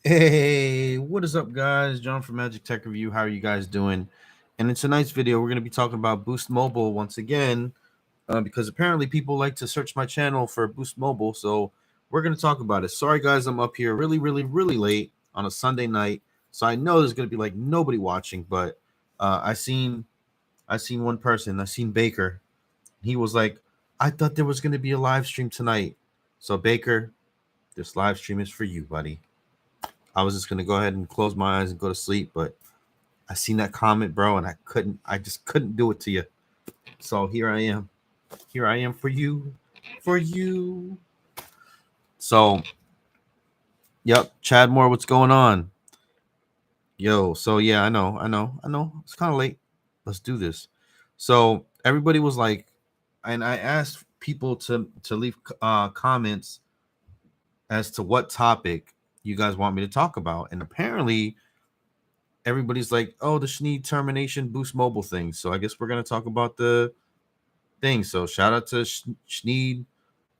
Hey, what is up, guys? John from Magic Tech Review. How are you guys doing? And in tonight's video, we're going to be talking about Boost Mobile once again, because apparently people like to search my channel for Boost Mobile. So we're going to talk about it. Sorry, guys, I'm up here really late on a Sunday night. So I know there's going to be like nobody watching, but I seen one person. I seen Baker. He was like, I thought there was going to be a live stream tonight. So Baker, this live stream is for you, buddy. I was just gonna go ahead and close my eyes and go to sleep, but I seen that comment, bro, and I just couldn't do it to you. So here I am. Here I am for you. For you. So, yep, Chad Moore, what's going on? Yo, so yeah, I know. It's kind of late. Let's do this. So everybody was like, and I asked people to leave comments as to what topic you guys want me to talk about, and apparently everybody's like, oh, the Schneed termination boost mobile thing. So I guess we're gonna talk about the thing. So shout out to Schneed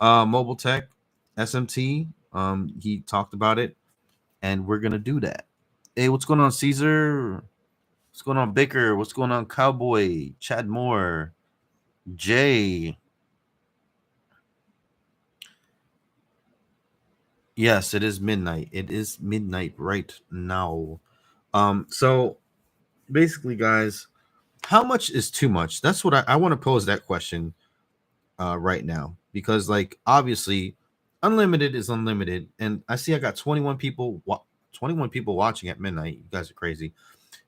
Mobile Tech SMT. He talked about it, and we're gonna do that. Hey, what's going on, Caesar? What's going on, Baker? What's going on, Cowboy? Chad Moore, Jay. Yes, it is midnight. It is midnight right now. So basically, guys, how much is too much? That's what I want to pose that question right now, because like obviously unlimited is unlimited, and I see I got 21 people 21 people watching at midnight. You guys are crazy.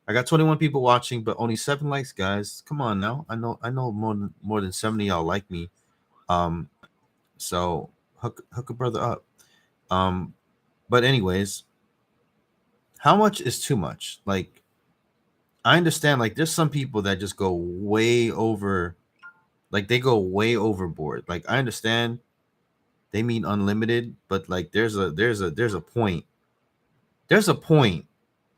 I got 21 people watching, but only 7 likes, guys. Come on now. I know more than 70 y'all like me. um so hook a brother up. um but anyways, how much is too much? Like, I understand, like there's some people that just go way over, like they go way overboard. Like I understand they mean unlimited, but like there's a point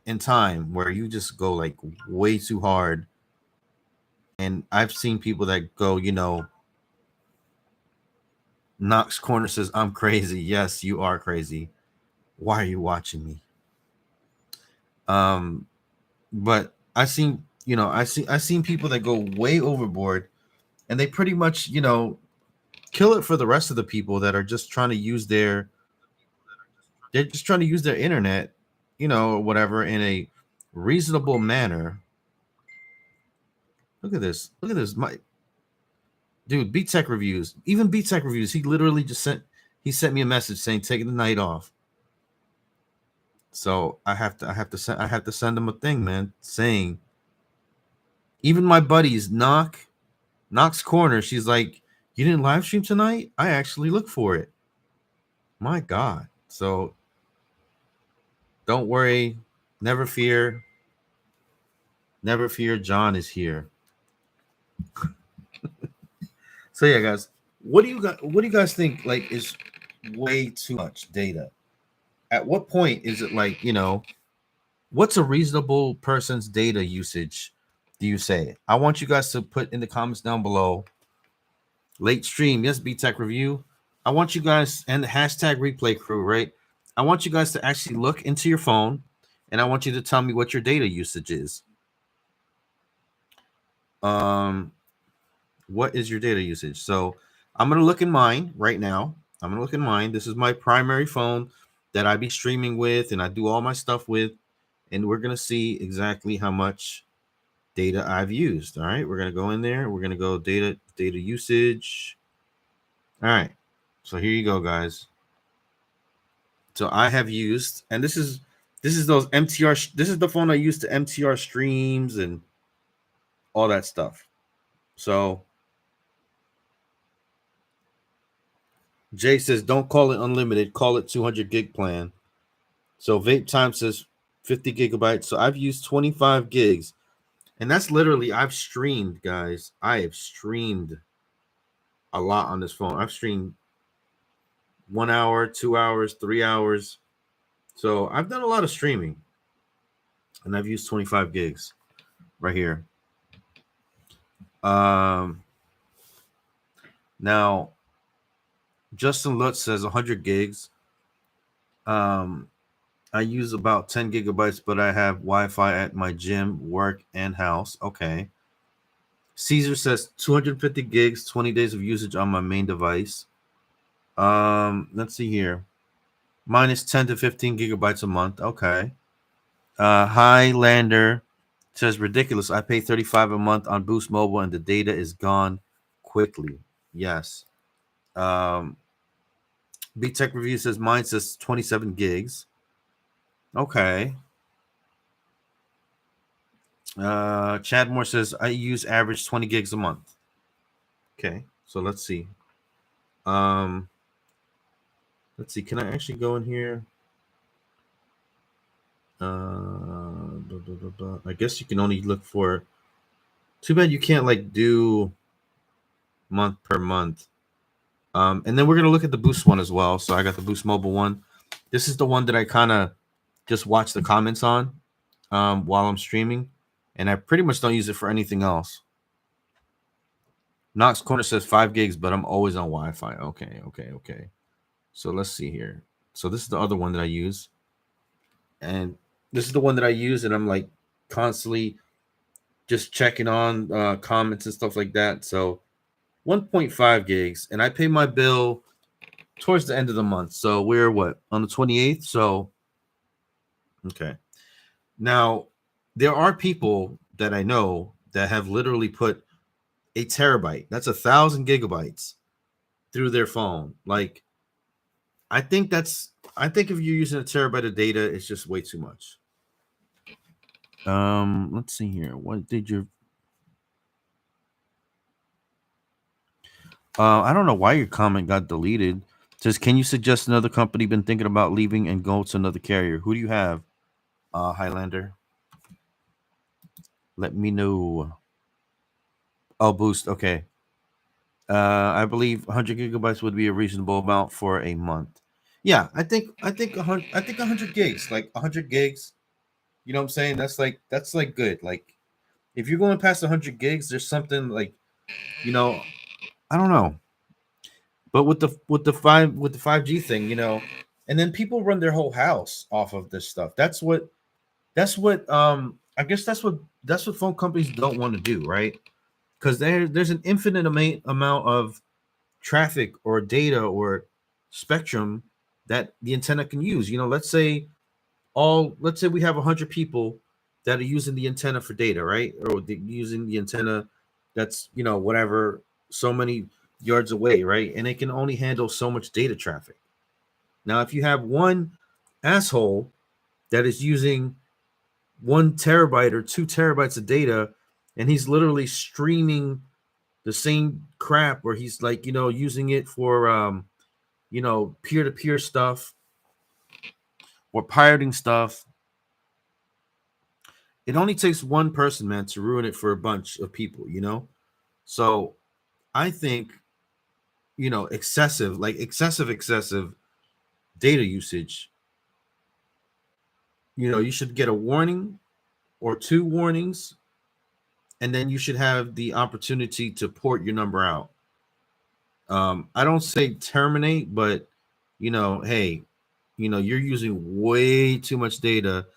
in time where you just go like way too hard. And I've seen people that go, Knox Corner says I'm crazy. Yes, you are crazy. Why are you watching me? um but I seen people that go way overboard, and they pretty much, kill it for the rest of the people that are just trying to use their internet, or whatever, in a reasonable manner. Look at this. Look at this. My dude, B Tech reviews. Even B Tech reviews. He literally just sent me a message saying taking the night off. So I have to send him a thing, man, saying, even my buddies, Knox Corner, she's like, you didn't live stream tonight? I actually look for it. My God. So don't worry, never fear, never fear. John is here. So yeah, guys, what do you guys think like is way too much data? At what point is it like, what's a reasonable person's data usage, do you say? I want you guys to put in the comments down below. Late stream, yes, B Tech review. I want you guys, and the hashtag replay crew, right? I want you guys to actually look into your phone, and I want you to tell me what your data usage is. Um, what is your data usage? So I'm gonna look in mine right now. I'm gonna look in mine. This is my primary phone that I be streaming with, and I do all my stuff with, and we're gonna see exactly how much data I've used. All right, we're gonna go in there. We're gonna go data usage. All right, so here you go, guys. So I have used, and this is those MTR. This is the phone I used to MTR streams and all that stuff. So Jay says, don't call it unlimited, call it 200 gig plan. So Vape Time says 50 gigabytes. So I've used 25 gigs. And that's literally, I've streamed, guys. I have streamed a lot on this phone. I've streamed 1 hour, 2 hours, 3 hours. So I've done a lot of streaming. And I've used 25 gigs right here. Now, Justin Lutz says 100 gigs. I use about 10 gigabytes, but I have Wi-Fi at my gym, work, and house. Okay. Caesar says 250 gigs, 20 days of usage on my main device. Let's see here. Minus 10 to 15 gigabytes a month. Okay. Highlander says ridiculous. I pay 35 a month on Boost Mobile and the data is gone quickly. Yes. Um, B Tech Review says mine says 27 gigs. Okay. Chad Moore says I use average 20 gigs a month. Okay. So let's see. Um, let's see. Can I actually go in here? I guess you can only look for. Too bad you can't like do month per month. And then we're gonna look at the Boost one as well. So I got the Boost Mobile one. This is the one that I kind of just watch the comments on while I'm streaming, and I pretty much don't use it for anything else. Knox Corner says 5 gigs, but I'm always on Wi-Fi. Okay. So let's see here. So this is the other one that I use, and this is the one that I use, and I'm like constantly just checking on comments and stuff like that. So 1.5 gigs, and I pay my bill towards the end of the month. So we're what, on the 28th? So okay. Now there are people that I know that have literally put a terabyte, that's 1,000 gigabytes, through their phone. Like, I think if you're using a terabyte of data, it's just way too much. Let's see here. What did your I don't know why your comment got deleted. It says, can you suggest another company been thinking about leaving and go to another carrier? Who do you have? Highlander. Let me know. Oh, Boost. Okay. I believe 100 gigabytes would be a reasonable amount for a month. Yeah, I think 100 gigs, like 100 gigs. You know what I'm saying? That's like good. Like if you're going past 100 gigs, there's something like, I don't know. But with the 5G thing, and then people run their whole house off of this stuff. That's what I guess that's what phone companies don't want to do, right? Because there's an infinite amount of traffic or data or spectrum that the antenna can use. Let's say we have 100 people that are using the antenna for data, right? Or using the antenna that's, whatever, so many yards away, right? And it can only handle so much data traffic. Now, if you have one asshole that is using 1 terabyte or 2 terabytes of data, and he's literally streaming the same crap, where he's like, using it for peer-to-peer stuff or pirating stuff. It only takes one person, man, to ruin it for a bunch of people, So I think, excessive data usage, you should get a warning or 2 warnings, and then you should have the opportunity to port your number out. I don't say terminate, but hey, you're using way too much data.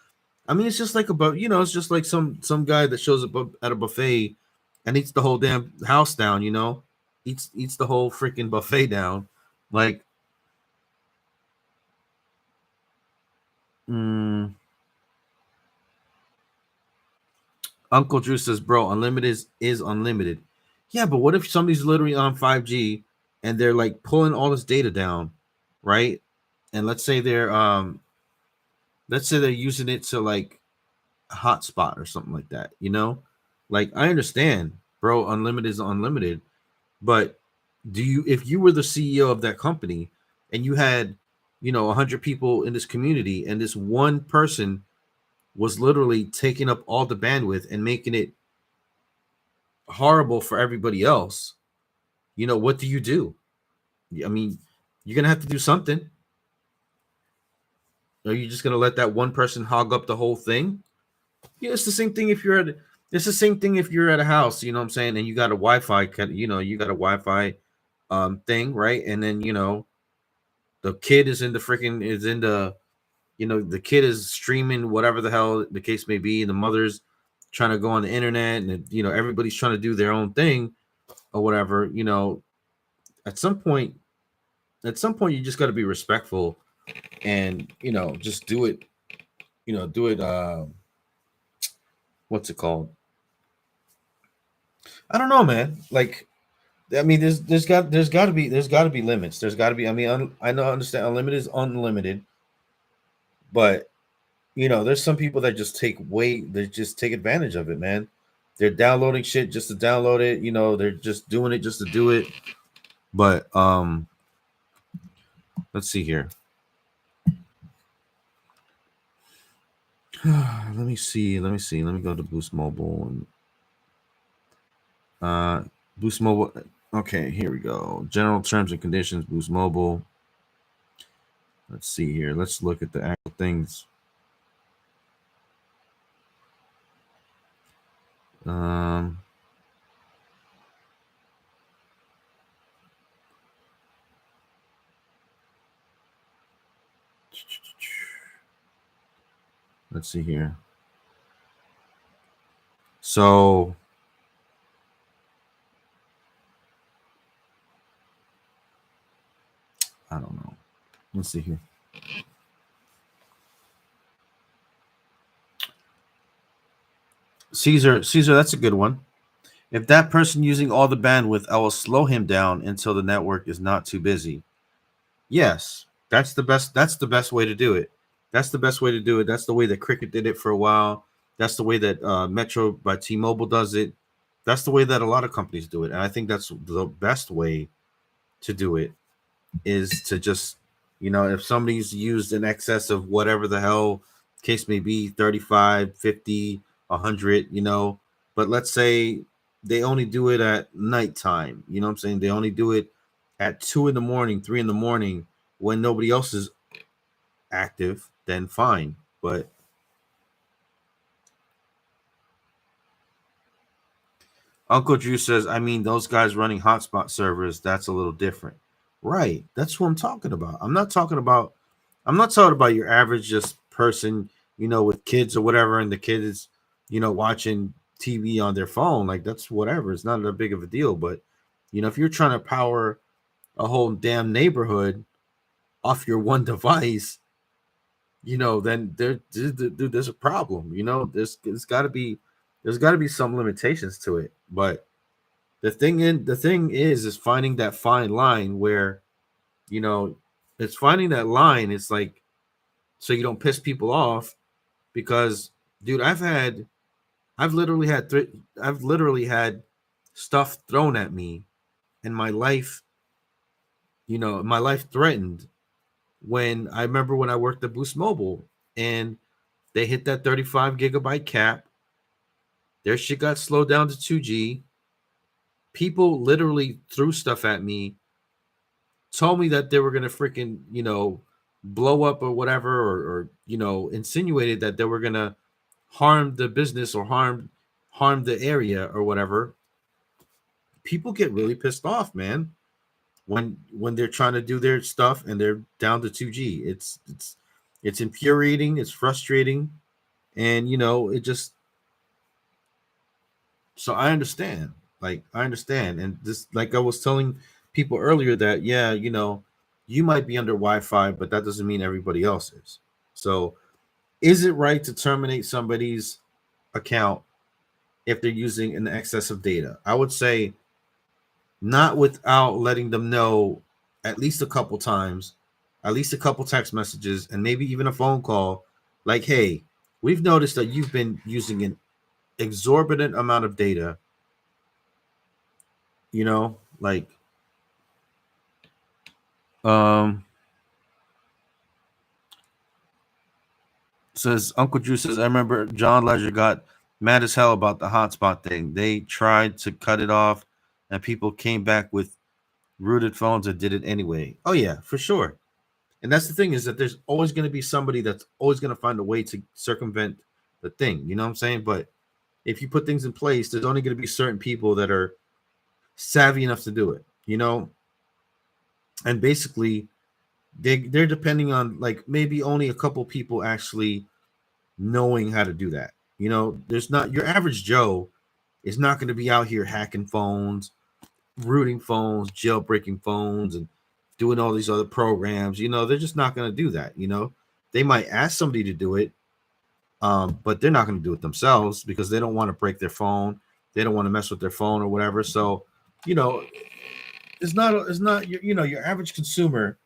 I mean, it's just like it's just like some guy that shows up at a buffet and eats the whole damn house down, eats the whole freaking buffet down. Like, Uncle Drew says, bro, unlimited is unlimited. Yeah, but what if somebody's literally on 5G and they're like pulling all this data down, right? And let's say they're using it to like a hotspot or something like that, Like, I understand, bro, unlimited is unlimited, but if you were the CEO of that company and you had 100 people in this community, and this one person was literally taking up all the bandwidth and making it horrible for everybody else, what do you do? I mean, you're gonna have to do something. Are you just gonna let that one person hog up the whole thing? Yeah, it's the same thing if you're at a house, you know what I'm saying, and you got a Wi-Fi, thing, right? And then the kid is in the the kid is streaming whatever the hell the case may be, and the mother's trying to go on the internet, and everybody's trying to do their own thing or whatever. At some point, you just got to be respectful and just do it. Do it. What's it called? I don't know, man. Like, I mean, there's got to be limits. There's got to be. I mean, I know, understand. Unlimited is unlimited, but there's some people that just they just take advantage of it, man. They're downloading shit just to download it. They're just doing it just to do it. But let's see here. Let me see. Let me go to Boost Mobile and Boost Mobile. Okay, here we go. General terms and conditions, Boost Mobile. Let's see here. Let's look at the actual things. Let's see here. So I don't know. Let's see here. Caesar, that's a good one. If that person using all the bandwidth, I will slow him down until the network is not too busy. Yes, that's the best. That's the best way to do it. That's the best way to do it. That's the way that Cricket did it for a while. That's the way that Metro by T-Mobile does it. That's the way that a lot of companies do it. And I think that's the best way to do it, is to just, if somebody's used in excess of whatever the hell case may be, 35, 50, 100, but let's say they only do it at nighttime. You know what I'm saying? They only do it at 2 in the morning, 3 in the morning when nobody else is active, then fine. But Uncle Drew says, I mean, those guys running hotspot servers, that's a little different. Right. That's what I'm talking about. I'm not talking about your average just person, with kids or whatever, and the kid is, watching TV on their phone. Like, that's whatever. It's not that big of a deal. But, if you're trying to power a whole damn neighborhood off your one device, then there's a problem. There's got to be some limitations to it. But the thing is finding that fine line where, it's finding that line. It's like, so you don't piss people off, because, dude, I've literally had stuff thrown at me, and my life threatened. When I remember when I worked at Boost Mobile and they hit that 35 gigabyte cap, their shit got slowed down to 2G. People literally threw stuff at me, told me that they were gonna freaking, blow up or whatever, or insinuated that they were gonna harm the business or harm the area or whatever. People get really pissed off, man, when they're trying to do their stuff and they're down to 2G. It's infuriating, it's frustrating, and it just, so I understand. And this, like I was telling people earlier, that yeah, you might be under Wi-Fi, but that doesn't mean everybody else is. So is it right to terminate somebody's account if they're using an excess of data? I would say not without letting them know at least a couple times, at least a couple text messages, and maybe even a phone call. Like, hey, we've noticed that you've been using an exorbitant amount of data. Like, says Uncle Drew says, I remember John Ledger got mad as hell about the hotspot thing. They tried to cut it off, and people came back with rooted phones and did it anyway. Oh yeah, for sure. And that's the thing, is that there's always going to be somebody that's always going to find a way to circumvent the thing. You know what I'm saying? But if you put things in place, there's only going to be certain people that are savvy enough to do it. And basically, they're depending on like maybe only a couple people actually knowing how to do that. You know, there's not your average Joe is not going to be out here hacking phones, rooting phones, jailbreaking phones, and doing all these other programs. You know, they're just not going to do that. You know, they might ask somebody to do it, but they're not going to do it themselves because they don't want to break their phone. They don't want to mess with their phone or whatever. So, you know, it's not your, you know, your average consumer.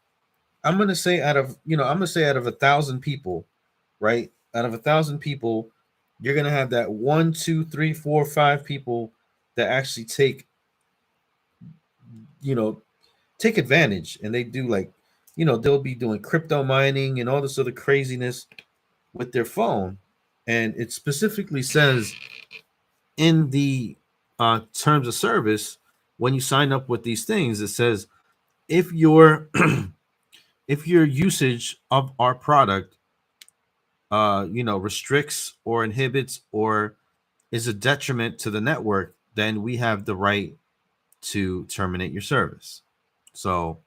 I'm gonna say out of 1,000 people, right? Out of 1,000 people, you're gonna have that one, two, three, four, five people that actually you know, take advantage, and they do like, you know, they'll be doing crypto mining and all this other craziness with their phone, and it specifically says in the terms of service when you sign up with these things, it says if your if your usage of our product you know, restricts or inhibits or is a detriment to the network, then we have the right to terminate your service. So,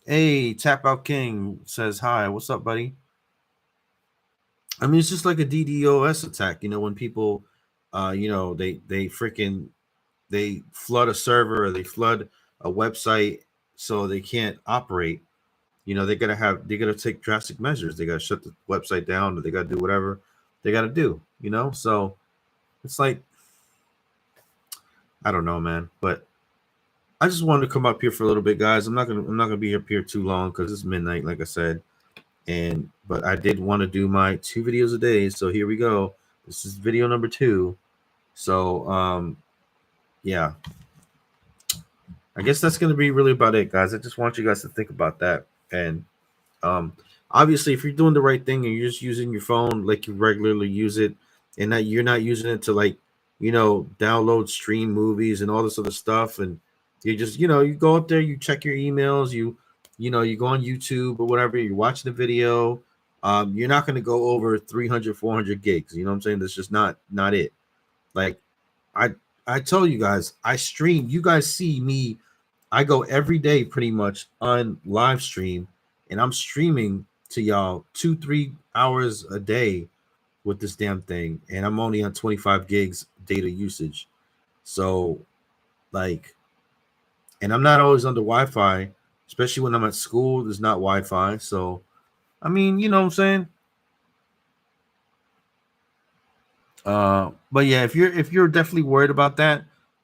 hey, Tap Out King says hi. What's up, buddy? I mean, it's just like a DDoS attack. You know, when people, you know, they flood a server or they flood a website so they can't operate. You know, they gotta take drastic measures. They gotta shut the website down, or they gotta do whatever they gotta do. You know, so it's like I don't know, man. But I just wanted to come up here for a little bit, guys. I'm not gonna be up here too long because it's midnight, like I said. And but I did want to do my 2 videos a day, so here we go. This is video number 2. So yeah, I guess that's gonna be really about it, guys. I just want you guys to think about that. And um obviously if you're doing the right thing and you're just using your phone like you regularly use it, and that you're not using it to like, you know, download stream movies and all this other stuff, and you just, you know, you go up there, you check your emails, you know, you go on YouTube or whatever, you're watching the video, you're not going to go over 300 400 gigs. You know what I'm saying? That's just not it. Like i I tell you guys, I stream, you guys see me, I go every day pretty much on live stream, and I'm streaming to y'all 2 3 hours a day with this damn thing, and I'm only on 25 gigs data usage. So like, and I'm not always under Wi-Fi, especially when I'm at school. There's not Wi-Fi, so I mean, you know what I'm saying. But yeah, if you're definitely worried about that,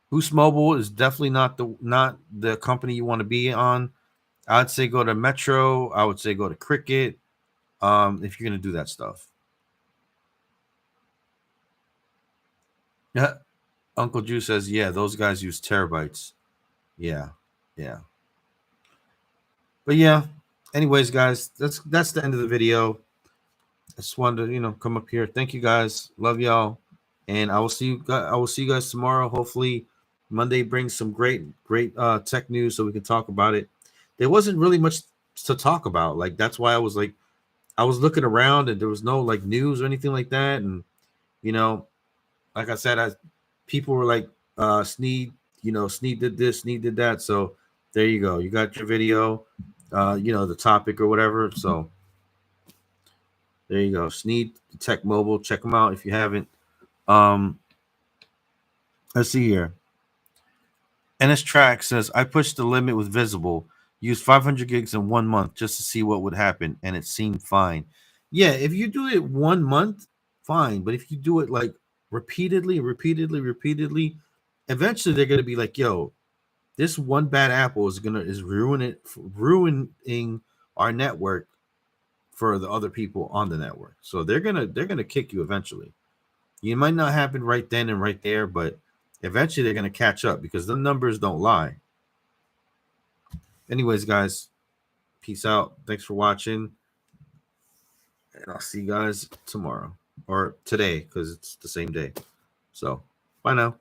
Boost Mobile is definitely not the company you want to be on. I'd say go to Metro. I would say go to Cricket. If you're gonna do that stuff. Yeah, Uncle Drew says, yeah, those guys use terabytes. Yeah, yeah. But yeah. Anyways, guys, that's the end of the video. I just wanted to, you know, come up here. Thank you guys. Love y'all. And I will see you guys, I will see you guys tomorrow. Hopefully Monday brings some great tech news so we can talk about it. There wasn't really much to talk about. Like that's why I was like I was looking around and there was no like news or anything like that. And you know, like I said, people were like Sneed, you know, Sneed did this, Sneed did that. So there you go. You got your video, you know, the topic or whatever. So there you go. Sneed Tech Mobile. Check them out if you haven't. Um, let's see here. NS Track says I pushed the limit with Visible. Used 500 gigs in 1 month just to see what would happen, and it seemed fine. Yeah, if you do it 1 month, fine. But if you do it like repeatedly, eventually they're gonna be like, "Yo, this one bad apple is ruining our network for the other people on the network." So they're gonna kick you eventually. It might not happen right then and right there, but eventually they're going to catch up because the numbers don't lie. Anyways, guys, peace out. Thanks for watching. And I'll see you guys tomorrow or today because it's the same day. So, bye now.